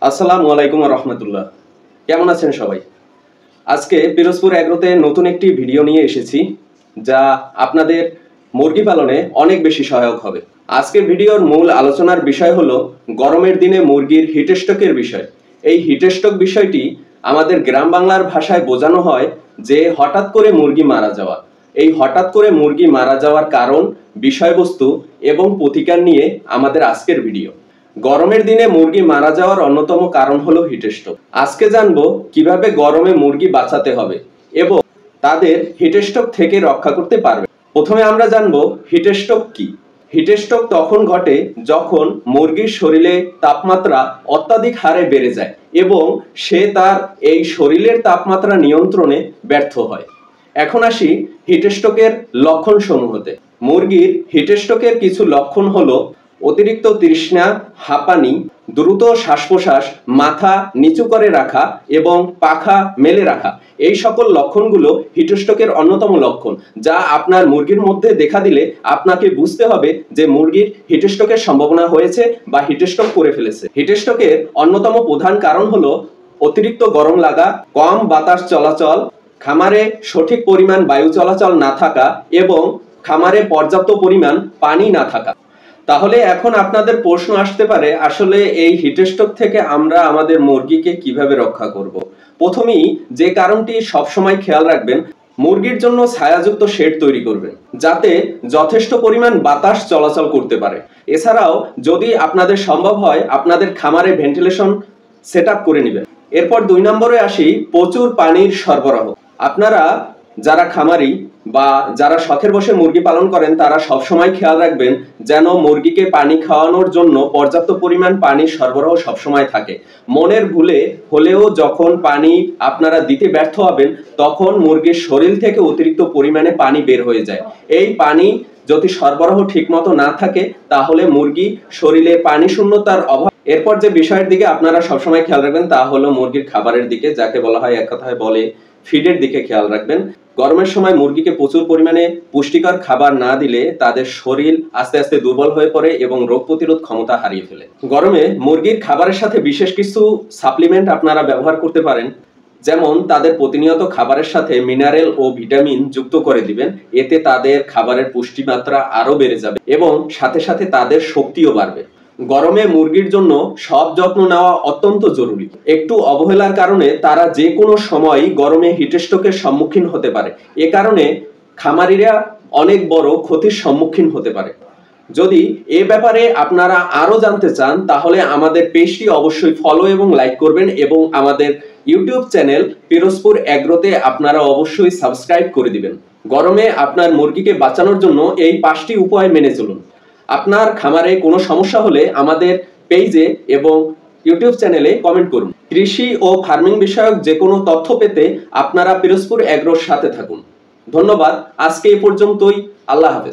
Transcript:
আসসালামু আলাইকুম রহমতুল্লাহ। কেমন আছেন সবাই? আজকে পিরোজপুর এগ্রোতে নতুন একটি ভিডিও নিয়ে এসেছি, যা আপনাদের মুরগি পালনে অনেক বেশি সহায়ক হবে। আজকের ভিডিওর মূল আলোচনার বিষয় হলো গরমের দিনে মুরগির হিটস্ট্রোকের বিষয়। এই হিটস্ট্রোক বিষয়টি আমাদের গ্রাম বাংলার ভাষায় বোঝানো হয় যে হঠাৎ করে মুরগি মারা যাওয়া। এই হঠাৎ করে মুরগি মারা যাওয়ার কারণ, বিষয়বস্তু এবং প্রতিকার নিয়ে আমাদের আজকের ভিডিও। গরমের দিনে মুরগি মারা যাওয়ার অন্যতম কারণ হলো হিটস্ট্রোক। আজকে জানবো কিভাবে গরমে মুরগি বাঁচাতে হবে এবং তাদের হিটস্ট্রোক থেকে রক্ষা করতে পারবে। প্রথমে আমরা জানবো হিটস্ট্রোক কি। হিটস্ট্রোক তখন ঘটে যখন মুরগির শরীরে তাপমাত্রা অত্যাধিক হারে বেড়ে যায় এবং সে তার এই শরীরের তাপমাত্রা নিয়ন্ত্রণে ব্যর্থ হয়। এখন আসি হিটস্ট্রোকের লক্ষণ সমূহতে। মুরগির হিটস্ট্রোকের কিছু লক্ষণ হলো অতিরিক্ত তৃষ্ণা, হাঁপানি, দ্রুত শ্বাস প্রশ্বাস, মাথা নিচু করে রাখা এবং পাখা মেলে রাখা। এই সকল লক্ষণগুলো হিটস্ট্রোকের অন্যতম লক্ষণ, যা আপনার মুরগির মধ্যে দেখা দিলে আপনাকে বুঝতে হবে যে মুরগির হিটস্ট্রোকের সম্ভাবনা হয়েছে বা হিটস্ট্রোক করে ফেলেছে। হিটস্ট্রোকের অন্যতম প্রধান কারণ হলো অতিরিক্ত গরম লাগা, কম বাতাস চলাচল, খামারে সঠিক পরিমাণ বায়ু চলাচল না থাকা এবং খামারে পর্যাপ্ত পরিমাণ পানি না থাকা। তাহলে এখন আপনাদের প্রশ্ন আসতে পারে, আসলে এই হিটস্ট্রোক থেকে আমরা আমাদের মুরগিকে কিভাবে রক্ষা করব। প্রথমেই যে কারণটি সবসময় খেয়াল রাখবেন, মুরগির জন্য ছায়াযুক্ত শেড তৈরি করবেন যাতে যথেষ্ট পরিমাণ বাতাস চলাচল করতে পারে। এছাড়াও যদি আপনাদের সম্ভব হয় আপনাদের খামারে ভেন্টিলেশন সেট আপ করে নেবেন। এরপর 2 নম্বরে আসি প্রচুর পানির সরবরাহ। আপনারা যারা খামারি বা যারা শখের বসে মুরগি পালন করেন তারা সবসময় খেয়াল রাখবেন যেন মুরগিকে পানি খাওয়ানোর জন্য পর্যাপ্ত পরিমাণ পানির সরবরাহ সবসময় থাকে। মনের ভুলে হলেও যখন পানি আপনারা দিতে ব্যর্থ হবেন তখন মুরগির শরীর থেকে অতিরিক্ত পরিমাণে পানি বের হয়ে যায়। এই পানি যদি সরবরাহ ঠিকমতো না থাকে তাহলে মুরগি শরীরে পানি শূন্যতার অভাব। এরপর যে বিষয়ের দিকে আপনারা সবসময় খেয়াল রাখবেন তা হলো মুরগির খাবারের দিকে, যাকে বলা হয় এক কথায় বলে ফিডের দিকে খেয়াল রাখবেন। গরমের সময় মুরগিকে প্রচুর পরিমাণে পুষ্টিকর খাবার না দিলে তাদের শরীর আস্তে আস্তে দুর্বল হয়ে পড়ে এবং রোগ প্রতিরোধ ক্ষমতা হারিয়ে ফেলে। গরমে মুরগির খাবারের সাথে বিশেষ কিছু সাপ্লিমেন্ট আপনারা ব্যবহার করতে পারেন, যেমন তাদের প্রতিনিয়ত খাবারের সাথে মিনারেল ও ভিটামিন যুক্ত করে দিবেন। এতে তাদের খাবারের পুষ্টিমাত্রা আরো বেড়ে যাবে এবং সাথে সাথে তাদের শক্তিও বাড়বে। গরমে মুরগির জন্য সব যত্ন নেওয়া অত্যন্ত জরুরি। একটু অবহেলার কারণে তারা যে কোনো সময় গরমে হিটস্ট্রোকের সম্মুখীন হতে পারে। এ কারণে খামারিরা অনেক বড় ক্ষতির সম্মুখীন হতে পারে। যদি এ ব্যাপারে আপনারা আরো জানতে চান তাহলে আমাদের পেজটি অবশ্যই ফলো এবং লাইক করবেন এবং আমাদের ইউটিউব চ্যানেল পিরোজপুর এগ্রোতে আপনারা অবশ্যই সাবস্ক্রাইব করে দিবেন। গরমে আপনার মুরগিকে বাঁচানোর জন্য এই 5টি উপায় মেনে চলুন। আপনার খামারে কোনো সমস্যা হলে আমাদের পেজে এবং ইউটিউব চ্যানেলে কমেন্ট করুন। কৃষি ও ফার্মিং বিষয়ক যে কোনো তথ্য পেতে আপনারা পিরোজপুর এগ্রোর সাথে থাকুন। ধন্যবাদ। আজকে এই পর্যন্তই। আল্লাহ হাফেজ।